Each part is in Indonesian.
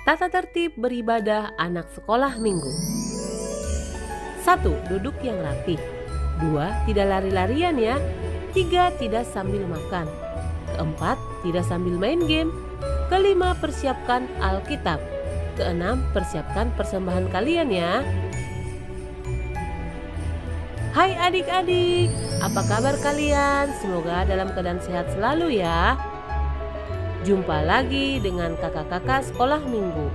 Tata tertib beribadah anak sekolah minggu. 1. Duduk yang rapih. 2. Tidak lari-larian ya. 3. Tidak sambil makan. 4. Tidak sambil main game. 5. Persiapkan Alkitab. 6. Persiapkan persembahan kalian ya. Hai adik-adik, apa kabar kalian? Semoga dalam keadaan sehat selalu ya. Jumpa lagi dengan kakak-kakak sekolah minggu.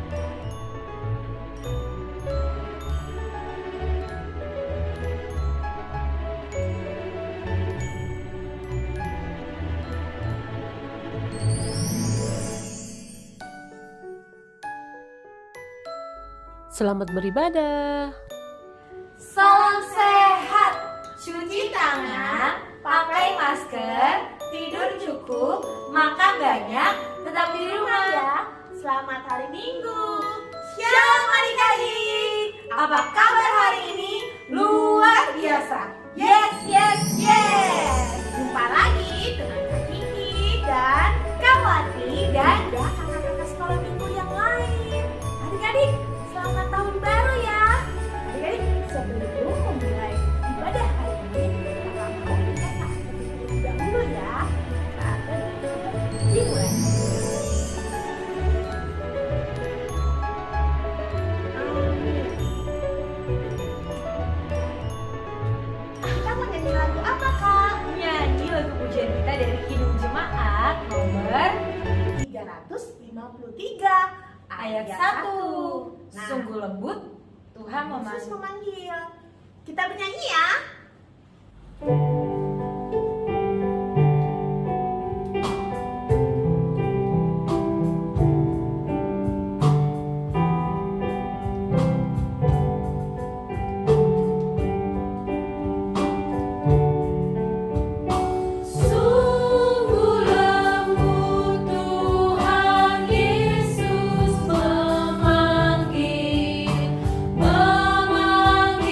Selamat beribadah. Salam sehat, cuci tangan, pakai masker, tidur cukup, makan banyak, tetap di rumah ya. Selamat hari Minggu. Shalom adik-adik. Apa kabar hari ini? Luar biasa. Yes, yes, yes. Jumpa lagi dengan Kak Kiki dan Kak Wati dan kakak-kakak sekolah minggu yang lain. Adik-adik, selamat tahun baru ya. Adik-adik, sebelum memulai ibadah hari ini, kakak mau kita taat terlebih dahulu ya. Saatnya dimulai. Kita mau nyanyi lagu apa, Kak? Nyanyi lagu pujian kita dari Kidung Jemaat nomor 353 ayat 1. Sungguh lembut Tuhan memanggil. Kita bernyanyi ya. Sungguh lembut Tuhan Yesus memanggil aku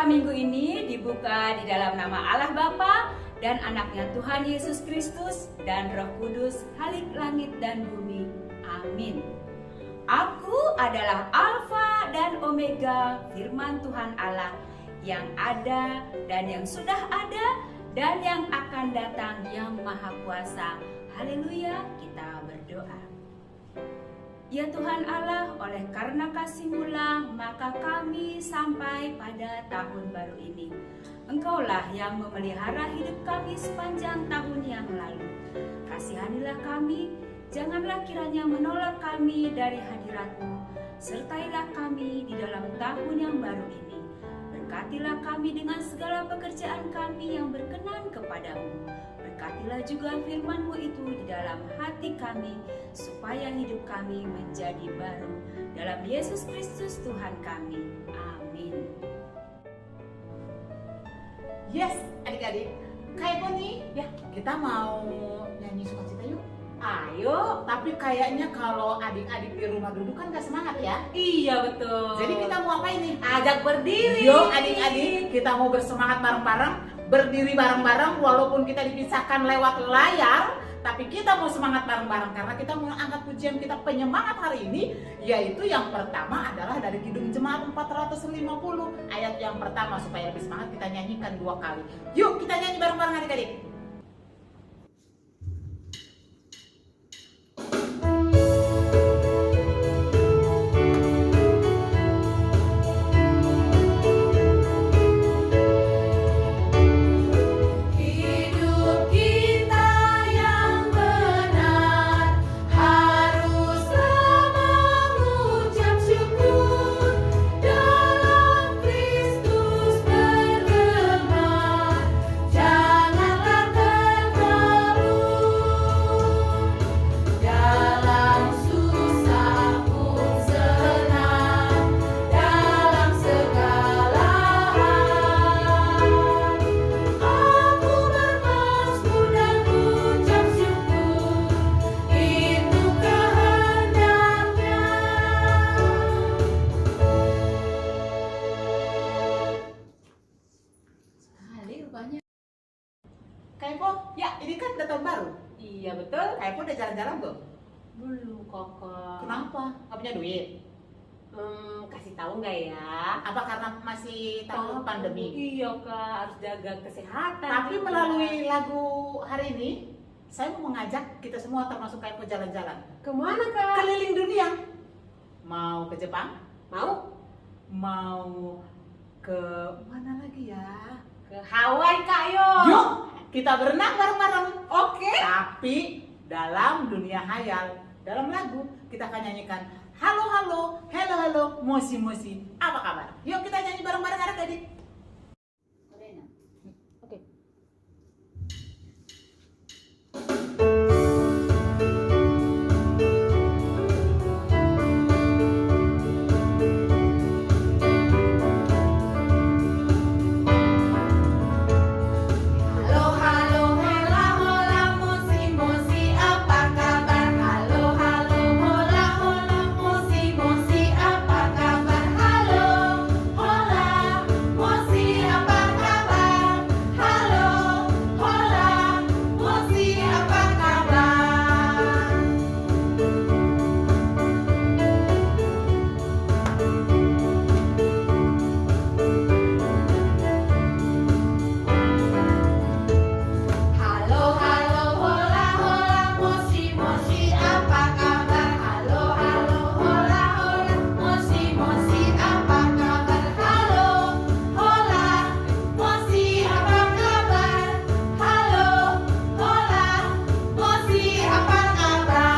dan dibuka di dalam nama Allah Bapa dan anaknya Tuhan Yesus Kristus dan Roh Kudus, Halik langit dan bumi. Amin. Aku adalah Alfa dan Omega, firman Tuhan Allah yang ada dan yang sudah ada dan yang akan datang yang Maha Kuasa. Haleluya, kita berdoa. Ya Tuhan Allah, oleh karena kasih-Mu-lah, maka kami sampai pada tahun baru ini. Engkaulah yang memelihara hidup kami sepanjang tahun yang lalu. Kasihanilah kami, janganlah kiranya menolak kami dari hadirat-Mu. Sertailah kami di dalam tahun yang baru ini. Berkatilah kami dengan segala pekerjaan kami yang berkenan kepadamu. Berkatilah juga firman-Mu itu di dalam hati kami, supaya hidup kami menjadi baru. Dalam Yesus Kristus Tuhan kami. Amin. Yes, adik-adik. Kayak nih, ya kita mau nyanyi sukacita yuk. Ayo. Tapi kayaknya kalau adik-adik di rumah duduk kan gak semangat ya. Iya betul. Jadi kita mau apa ini? ajak berdiri. Yuk adik-adik, kita mau bersemangat bareng-bareng. Berdiri bareng-bareng walaupun kita dipisahkan lewat layar, tapi kita mau semangat bareng-bareng karena kita mau angkat pujian kita penyemangat hari ini, yaitu yang pertama adalah dari Kidung Jemaat 450 ayat yang pertama. Supaya lebih semangat kita nyanyikan 2 kali. Yuk kita nyanyi bareng-bareng adik-adik. Kaipo, ya ini kan udah tahun baru. Iya betul. Kaipo udah jalan-jalan belum? Belum kakak. Kenapa? Gak punya duit? Kasih tahu nggak ya? Apa karena masih tahun pandemi? Iya kak, harus jaga kesehatan. Tapi juga. melalui lagu hari ini, saya mau mengajak kita semua termasuk Kaipo jalan-jalan. Kemana kak? Keliling dunia. Mau ke Jepang? Mau Mau ke mana lagi ya? ke Hawaii kak yo. Yuk, kita berenang bareng-bareng. Oke. Tapi dalam dunia hayal, dalam lagu kita akan nyanyikan halo halo, hello halo, mosi mosi. Apa kabar? Yuk kita nyanyi bareng-bareng adik-adik. Oke. Halo halo hola hola mosi mosi apa kabar? Halo halo hola hola mosi mosi apa kabar? Halo hola mosi apa kabar? Halo hola mosi apa kabar? Halo halo hola hola mosi mosi apa kabar? Halo halo hola hola mosi mosi apa kabar? Halo hola mosi apa kabar? Halo hola mosi apa kabar?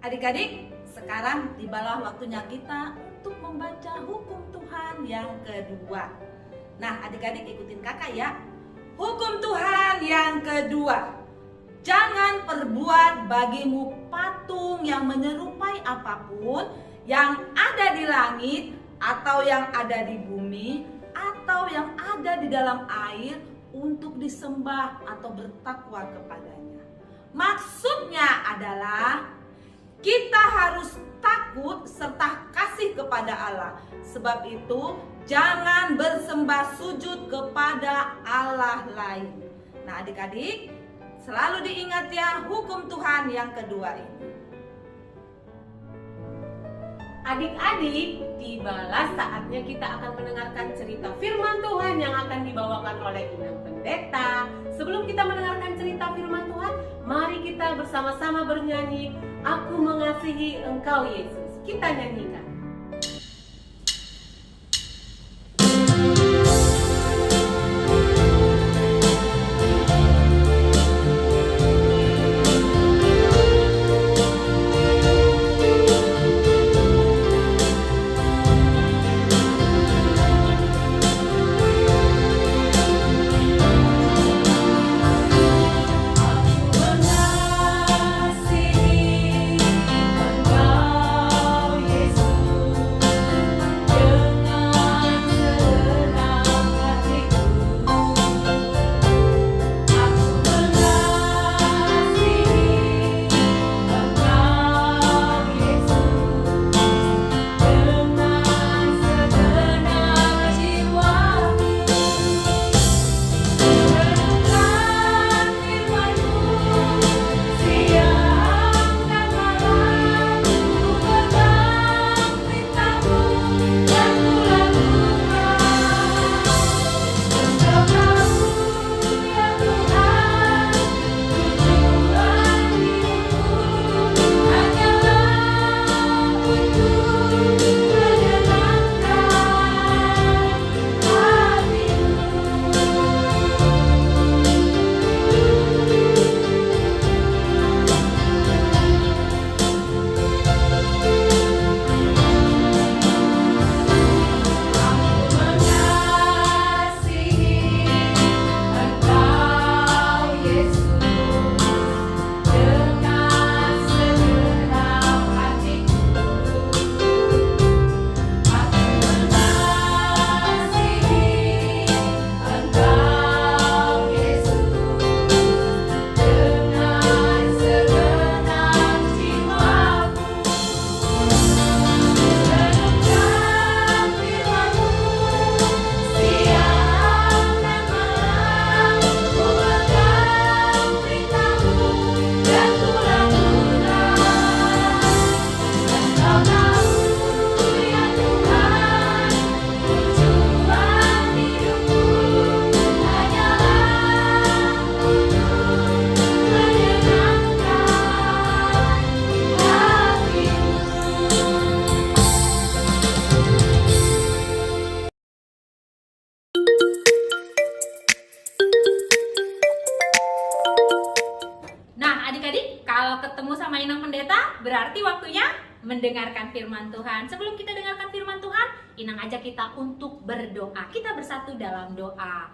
Adik-adik, sekarang tibalah waktunya kita untuk membaca hukum Tuhan yang kedua. Nah, adik-adik ikutin kakak ya. Hukum Tuhan yang kedua. Jangan perbuat bagimu patung yang menyerupai apapun yang ada di langit atau yang ada di bumi atau yang ada di dalam air untuk disembah atau bertakwa kepadanya. Maksudnya adalah kita harus takut serta kasih kepada Allah. Sebab itu jangan bersembah sujud kepada Allah lain. Nah adik-adik, selalu diingat ya hukum Tuhan yang kedua ini. Adik-adik, tibalah saatnya kita akan mendengarkan cerita firman Tuhan yang akan dibawakan oleh Inang Pendeta. Sebelum kita mendengarkan cerita firman Tuhan, mari kita bersama-sama bernyanyi, Aku Mengasihi Engkau Yesus. Kita nyanyikan. ketemu sama Inang Pendeta, berarti waktunya mendengarkan firman Tuhan. Sebelum kita dengarkan firman Tuhan, Inang ajak kita untuk berdoa. Kita bersatu dalam doa.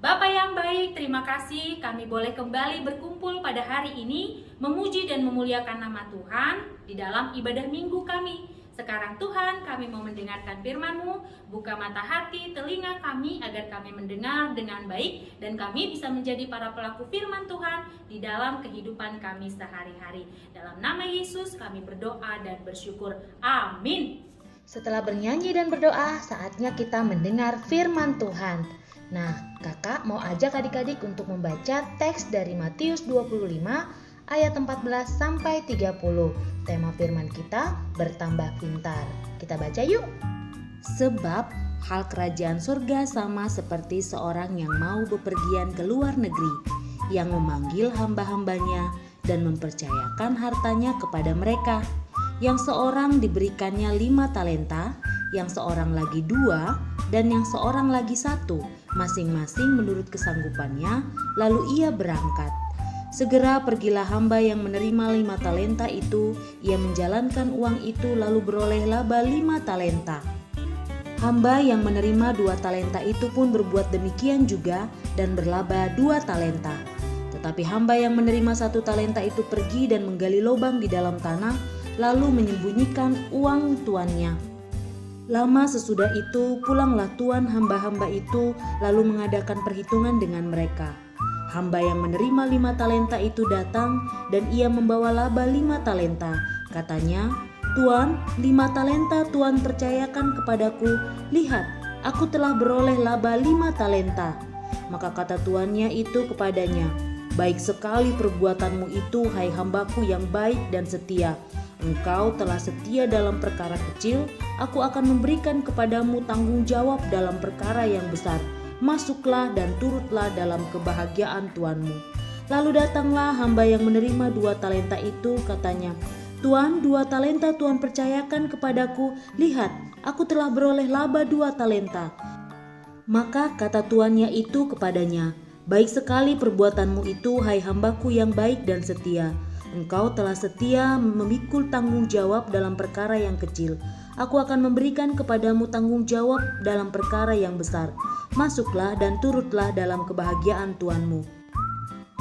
Bapa yang baik, terima kasih kami boleh kembali berkumpul pada hari ini, memuji dan memuliakan nama Tuhan di dalam ibadah minggu kami. Sekarang Tuhan, kami mau mendengarkan firman-Mu, buka mata hati, telinga kami agar kami mendengar dengan baik dan kami bisa menjadi para pelaku firman Tuhan di dalam kehidupan kami sehari-hari. Dalam nama Yesus kami berdoa dan bersyukur. Amin. Setelah bernyanyi dan berdoa, saatnya kita mendengar firman Tuhan. Nah, kakak mau ajak adik-adik untuk membaca teks dari Matius 25 ayat 14 sampai 30. Tema firman kita bertambah pintar. Kita baca yuk. Sebab hal kerajaan surga sama seperti seorang yang mau bepergian ke luar negeri, yang memanggil hamba-hambanya dan mempercayakan hartanya kepada mereka. Yang seorang diberikannya 5 talenta, yang seorang lagi 2, dan yang seorang lagi 1, masing-masing menurut kesanggupannya, lalu ia berangkat. Segera pergilah hamba yang menerima 5 talenta itu, ia menjalankan uang itu lalu beroleh laba 5 talenta. Hamba yang menerima 2 talenta itu pun berbuat demikian juga dan berlaba 2 talenta. Tetapi hamba yang menerima 1 talenta itu pergi dan menggali lubang di dalam tanah, lalu menyembunyikan uang tuannya. Lama sesudah itu pulanglah tuan hamba-hamba itu lalu mengadakan perhitungan dengan mereka. Hamba yang menerima 5 talenta itu datang dan ia membawa laba 5 talenta. Katanya, "Tuan, 5 talenta Tuan percayakan kepadaku. Lihat, aku telah beroleh laba 5 talenta." Maka kata tuannya itu kepadanya, "Baik sekali perbuatanmu itu, hai hambaku yang baik dan setia. Engkau telah setia dalam perkara kecil, aku akan memberikan kepadamu tanggung jawab dalam perkara yang besar. Masuklah dan turutlah dalam kebahagiaan Tuanmu. Lalu datanglah hamba yang menerima 2 talenta itu, katanya, Tuan, 2 talenta Tuan percayakan kepadaku. Lihat, aku telah beroleh laba 2 talenta. Maka kata tuannya itu kepadanya, baik sekali perbuatanmu itu, hai hambaku yang baik dan setia. Engkau telah setia memikul tanggung jawab dalam perkara yang kecil. Aku akan memberikan kepadamu tanggung jawab dalam perkara yang besar. Masuklah dan turutlah dalam kebahagiaan Tuanmu.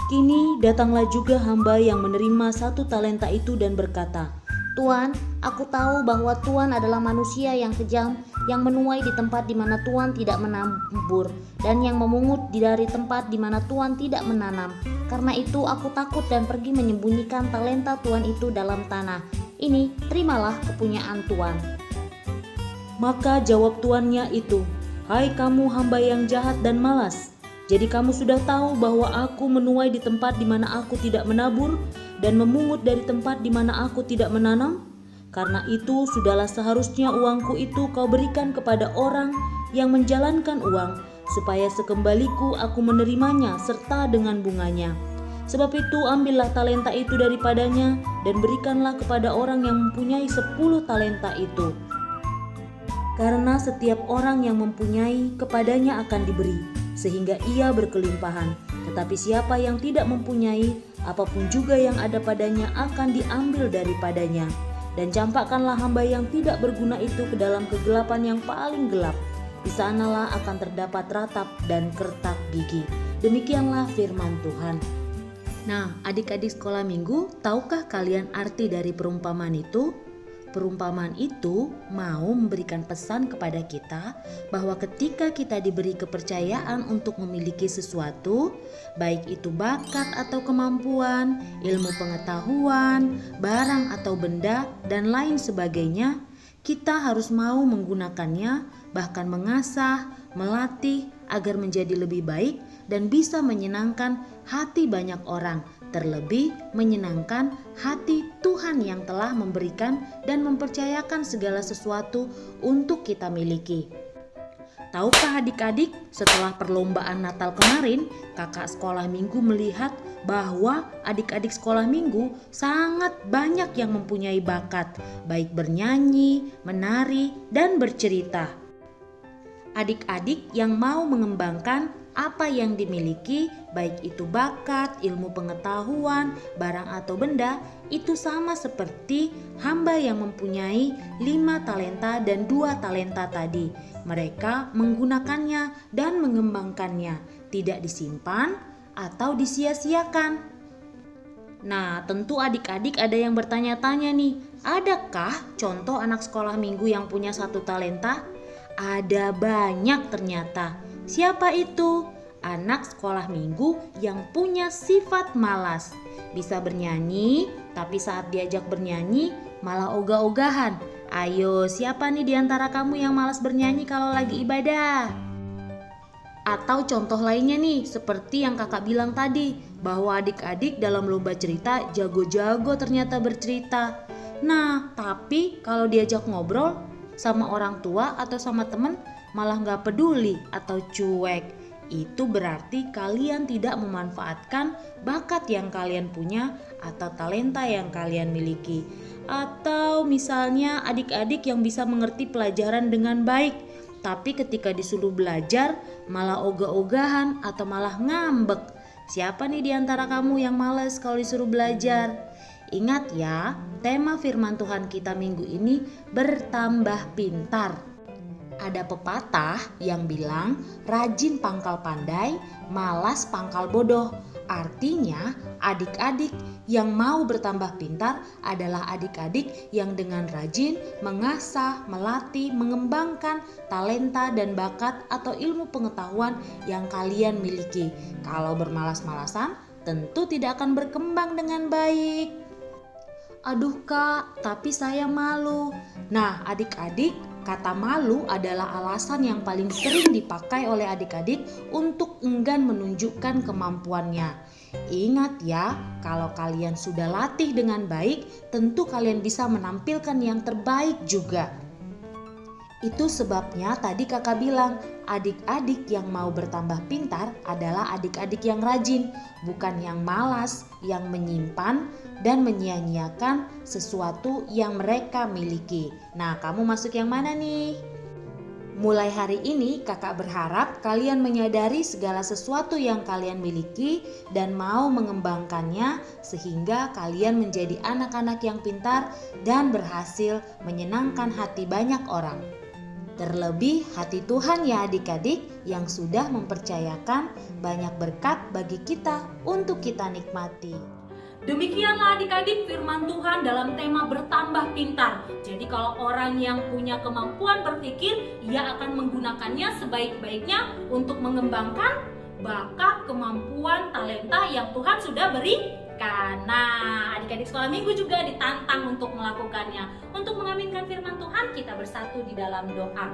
Kini datanglah juga hamba yang menerima 1 talenta itu dan berkata, Tuan, aku tahu bahwa Tuan adalah manusia yang kejam, yang menuai di tempat di mana Tuan tidak menabur, dan yang memungut dari tempat di mana Tuan tidak menanam. Karena itu aku takut dan pergi menyembunyikan talenta Tuan itu dalam tanah. Ini, terimalah kepunyaan Tuan. Maka jawab tuannya itu, hai kamu hamba yang jahat dan malas. Jadi kamu sudah tahu bahwa aku menuai di tempat di mana aku tidak menabur dan memungut dari tempat di mana aku tidak menanam? Karena itu sudahlah seharusnya uangku itu kau berikan kepada orang yang menjalankan uang, supaya sekembaliku aku menerimanya serta dengan bunganya. Sebab itu ambillah talenta itu daripadanya dan berikanlah kepada orang yang mempunyai 10 talenta itu. Karena setiap orang yang mempunyai, kepadanya akan diberi, sehingga ia berkelimpahan. Tetapi siapa yang tidak mempunyai, apapun juga yang ada padanya akan diambil daripadanya. Dan campakkanlah hamba yang tidak berguna itu ke dalam kegelapan yang paling gelap. Di sanalah akan terdapat ratap dan kertak gigi. Demikianlah firman Tuhan. Nah, adik-adik sekolah minggu, tahukah kalian arti dari perumpamaan itu? Perumpamaan itu mau memberikan pesan kepada kita bahwa ketika kita diberi kepercayaan untuk memiliki sesuatu, baik itu bakat atau kemampuan, ilmu pengetahuan, barang atau benda, dan lain sebagainya, kita harus mau menggunakannya, bahkan mengasah, melatih agar menjadi lebih baik dan bisa menyenangkan hati banyak orang, terlebih menyenangkan hati Tuhan yang telah memberikan dan mempercayakan segala sesuatu untuk kita miliki. Tahukah adik-adik, setelah perlombaan Natal kemarin, kakak sekolah minggu melihat bahwa adik-adik sekolah minggu sangat banyak yang mempunyai bakat, baik bernyanyi, menari, dan bercerita. Adik-adik yang mau mengembangkan apa yang dimiliki, baik itu bakat, ilmu pengetahuan, barang atau benda, itu sama seperti hamba yang mempunyai 5 talenta dan 2 talenta tadi. Mereka menggunakannya dan mengembangkannya, tidak disimpan atau disia-siakan. Nah, tentu adik-adik ada yang bertanya-tanya nih, adakah contoh anak sekolah minggu yang punya 1 talenta? Ada banyak ternyata. Siapa itu? Anak sekolah minggu yang punya sifat malas. Bisa bernyanyi, tapi saat diajak bernyanyi malah ogah-ogahan. Ayo, siapa nih di antara kamu yang malas bernyanyi kalau lagi ibadah? Atau contoh lainnya nih, seperti yang kakak bilang tadi, bahwa adik-adik dalam lomba cerita jago-jago ternyata bercerita. Nah, tapi kalau diajak ngobrol sama orang tua atau sama teman malah gak peduli atau cuek. Itu berarti kalian tidak memanfaatkan bakat yang kalian punya atau talenta yang kalian miliki. Atau misalnya adik-adik yang bisa mengerti pelajaran dengan baik, tapi ketika disuruh belajar malah ogah-ogahan atau malah ngambek. Siapa nih di antara kamu yang malas kalau disuruh belajar? Ingat ya, tema firman Tuhan kita minggu ini bertambah pintar. Ada pepatah yang bilang rajin pangkal pandai, malas pangkal bodoh. Artinya adik-adik yang mau bertambah pintar adalah adik-adik yang dengan rajin mengasah, melatih, mengembangkan talenta dan bakat atau ilmu pengetahuan yang kalian miliki. Kalau bermalas-malasan tentu tidak akan berkembang dengan baik. Aduh kak, tapi saya malu. Nah adik-adik, Kata malu adalah alasan yang paling sering dipakai oleh adik-adik untuk enggan menunjukkan kemampuannya. Ingat ya, kalau kalian sudah latih dengan baik, tentu kalian bisa menampilkan yang terbaik juga. Itu sebabnya tadi kakak bilang, adik-adik yang mau bertambah pintar adalah adik-adik yang rajin, bukan yang malas, yang menyimpan dan menyia-nyiakan sesuatu yang mereka miliki. Nah, kamu masuk yang mana nih? Mulai hari ini kakak berharap kalian menyadari segala sesuatu yang kalian miliki dan mau mengembangkannya sehingga kalian menjadi anak-anak yang pintar dan berhasil menyenangkan hati banyak orang. Terlebih hati Tuhan ya adik-adik yang sudah mempercayakan banyak berkat bagi kita untuk kita nikmati. Demikianlah adik-adik firman Tuhan dalam tema bertambah pintar. Jadi kalau orang yang punya kemampuan berpikir, ia akan menggunakannya sebaik-baiknya untuk mengembangkan bakat, kemampuan, talenta yang Tuhan sudah berikan. Nah, adik-adik sekolah minggu juga ditantang untuk melakukannya. Untuk mengaminkan firman Tuhan, kita bersatu di dalam doa.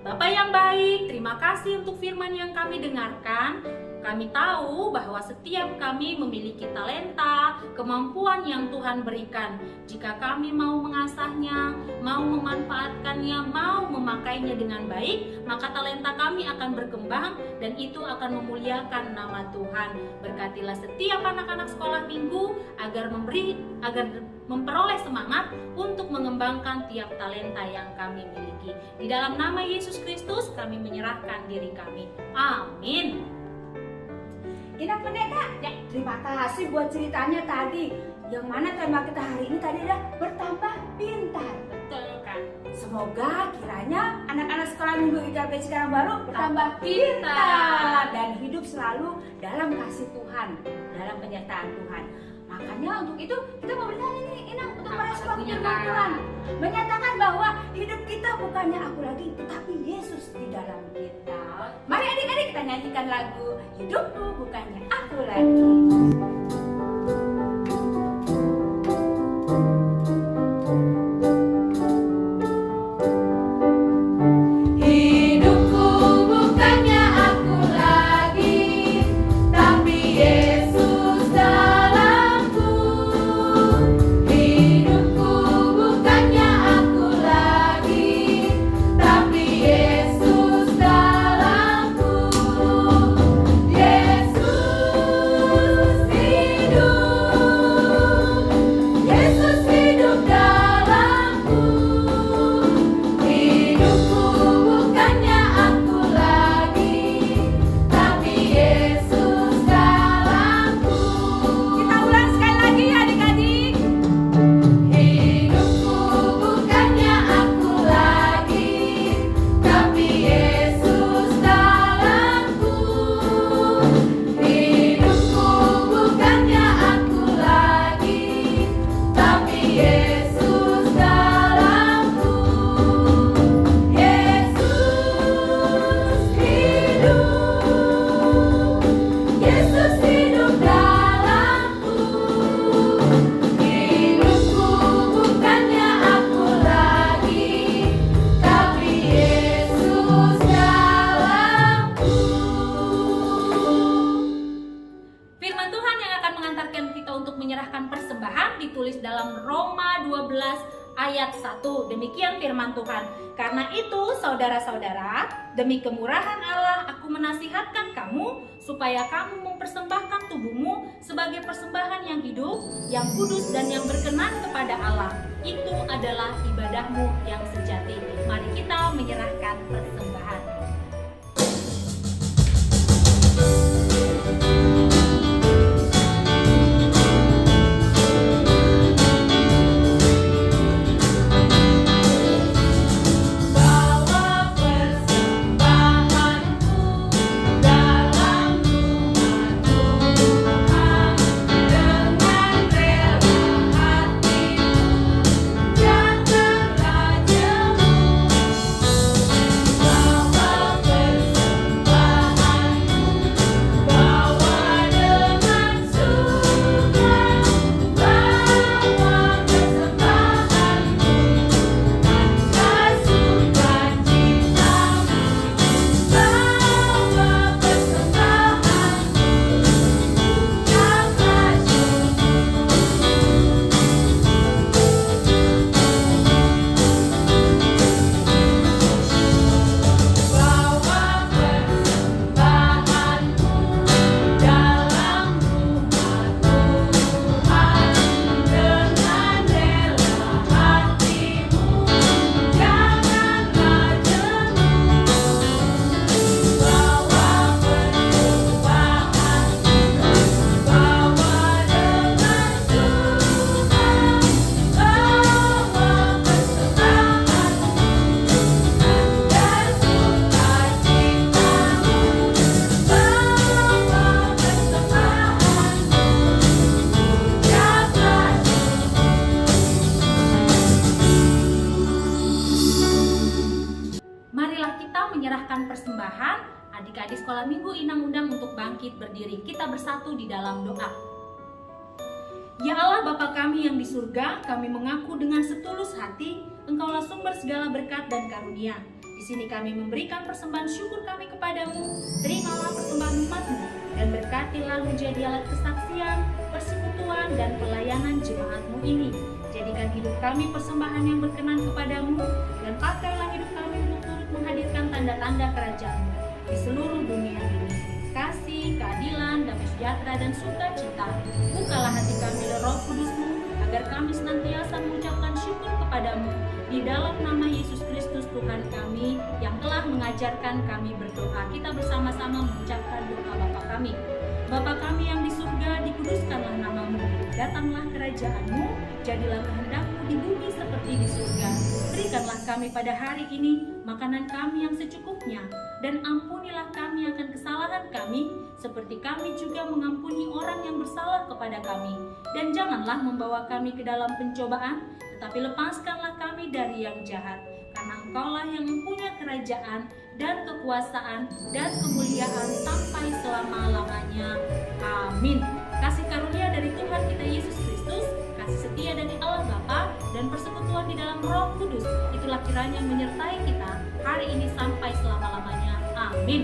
Bapak yang baik, terima kasih untuk firman yang kami dengarkan. Kami tahu bahwa setiap kami memiliki talenta, kemampuan yang Tuhan berikan. Jika kami mau mengasahnya, mau memanfaatkannya, mau memakainya dengan baik, maka talenta kami akan berkembang dan itu akan memuliakan nama Tuhan. Berkatilah setiap anak-anak sekolah minggu agar memperoleh semangat untuk mengembangkan tiap talenta yang kami miliki. Di dalam nama Yesus Kristus kami menyerahkan diri kami. Amin. Inang Pendeta, ya, terima kasih buat ceritanya tadi. Yang mana tema kita hari ini tadi adalah bertambah pintar. Betul kan? Semoga kiranya anak-anak sekolah minggu IKP Cikarang Baru bertambah pintar dan hidup selalu dalam kasih Tuhan, dalam penyertaan Tuhan. Makanya untuk itu kita mau bertanya nih Inang untuk merespon firman Tuhan, menyatakan bahwa hidup kita bukannya aku lagi, tetapi Yesus di dalam kita. Mari adik-adik kita nyanyikan lagu Hidupku Bukannya Aku Lagi. ditulis dalam Roma 12 ayat 1. Demikian firman Tuhan. Karena itu saudara-saudara, demi kemurahan Allah aku menasihatkan kamu supaya kamu mempersembahkan tubuhmu sebagai persembahan yang hidup, yang kudus dan yang berkenan kepada Allah. Itu adalah ibadahmu yang sejati. Mari kita menyerahkan persembahan. Bawa menyerahkan persembahan, adik-adik sekolah minggu Inang undang untuk bangkit berdiri. Kita bersatu di dalam doa. Ya Allah Bapa kami yang di surga, kami mengaku dengan setulus hati, Engkaulah sumber segala berkat dan karunia. Di sini kami memberikan persembahan syukur kami kepadamu. Terimalah persembahan umat-Mu dan berkatilah menjadi alat kesaksian, persekutuan dan pelayanan jemaat-Mu ini. Jadikan hidup kami persembahan yang berkenan kepadamu, dan pakailah hidup kami untuk turut menghadirkan tanda-tanda kerajaan-Mu di seluruh dunia ini. Kasih, keadilan, damai sejahtera dan sukacita. Bukalah hati kami oleh Roh Kudus-Mu, agar kami senantiasa mengucapkan syukur kepadamu. Di dalam nama Yesus Kristus Tuhan kami yang telah mengajarkan kami berdoa. Kita bersama-sama mengucapkan doa Bapa kami. Bapa kami yang di surga, dikuduskanlah namamu. Datanglah kerajaan-Mu, jadilah kehendak-Mu di bumi seperti di surga. Berikanlah kami pada hari ini makanan kami yang secukupnya, dan ampunilah kami akan kesalahan kami, seperti kami juga mengampuni orang yang bersalah kepada kami. Dan janganlah membawa kami ke dalam pencobaan, tetapi lepaskanlah kami dari yang jahat. Karena Engkaulah yang mempunyai kerajaan dan kekuasaan dan kemuliaan sampai selama-lamanya. Amin. Kasih karunia dari Tuhan kita Yesus Kristus, kasih setia dari Allah Bapa, dan persekutuan di dalam Roh Kudus, itulah kiranya menyertai kita hari ini sampai selama-lamanya. Amin.